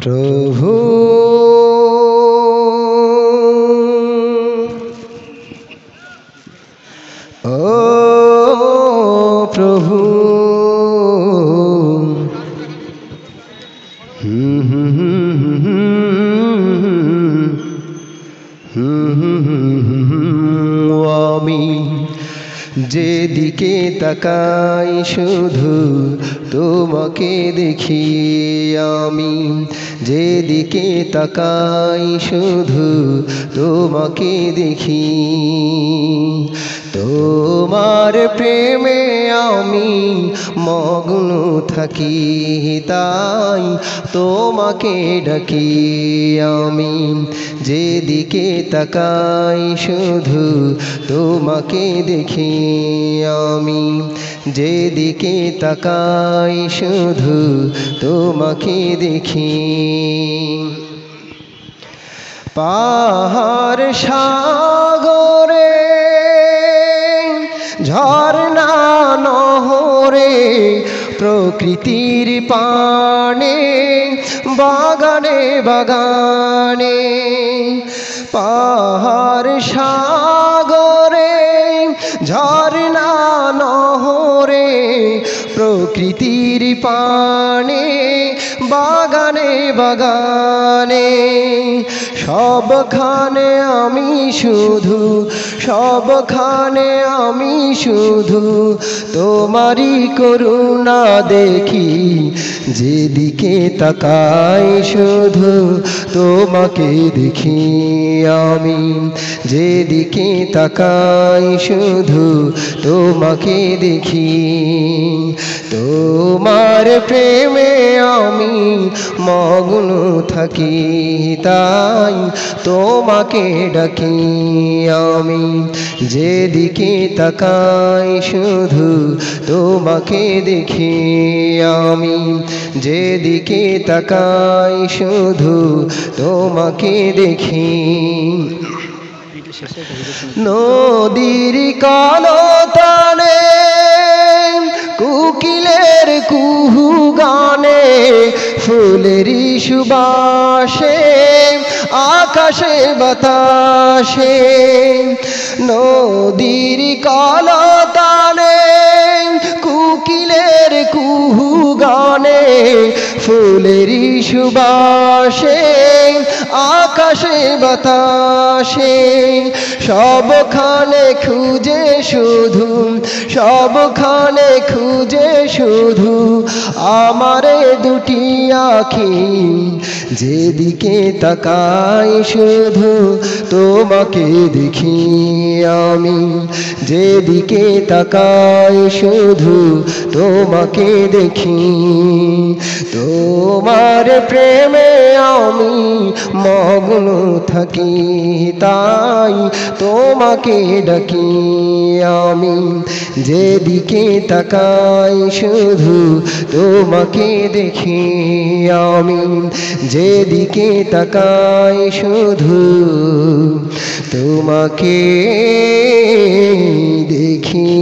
প্রভু ও প্রভু আমি যেদিকে তাকাই শুধু তোমাকে দেখি, আমি যেদিকে তাকাই শুধু তোমাকে দেখি। তোমার প্রেমে আমি মগ্ন থাকি, তাই তোমাকে ডাকি। আমি যেদিকে তাকাই শুধু তোমাকে দেখি, আমি যেদিকে তাকাই শুধু তোমাকে দেখি। পাহাড় সাগরে ঝর্ণা নহরে প্রকৃতির পানে বাগানে বাগানে, পাহাড় সাগরে ঝর্ণা নহরে প্রকৃতির পানে বাগানে বাগানে, সবখানে আমি শুধু সবখানে আমি শুধু তোমারই করুণা দেখি। যেদিকে তাকাই শুধু তোমাকে দেখি, আমি যেদিকে তাকাই শুধু তোমাকে দেখি। তোমার প্রেমে আমি মগ্ন থাকি, তাই তোমাকে ডাকি। আমি যেদিকে তাকাই শুধু তোমাকে দেখি, আমি যেদিকে তাকাই শুধু তোমাকে দেখি। নদীর কলতানে কোকিলের কুহু গানে ফুলেরই সুবাসে আকাশে বাতাসে, নদীর কলতানে কোকিলের কুহু গানে ফুলেরই সুবাসে আকাশে বাতাসে, সবখানে খুঁজে শুধু সবখানে খুঁজে শুধু আমারে দুটি আঁখি। যেদিকে তাকাই শুধু তোমাকে দেখি, আমি যেদিকে তাকাই শুধু তোমাকে দেখি। তোমার প্রেমে আমি মগ্ন থাকি, তাই তোমাকে ডাকি। আমি যেদিকে তাকাই শুধু তোমাকে দেখি, আমি যেদিকে তাকাই শুধু তোমাকে দেখি।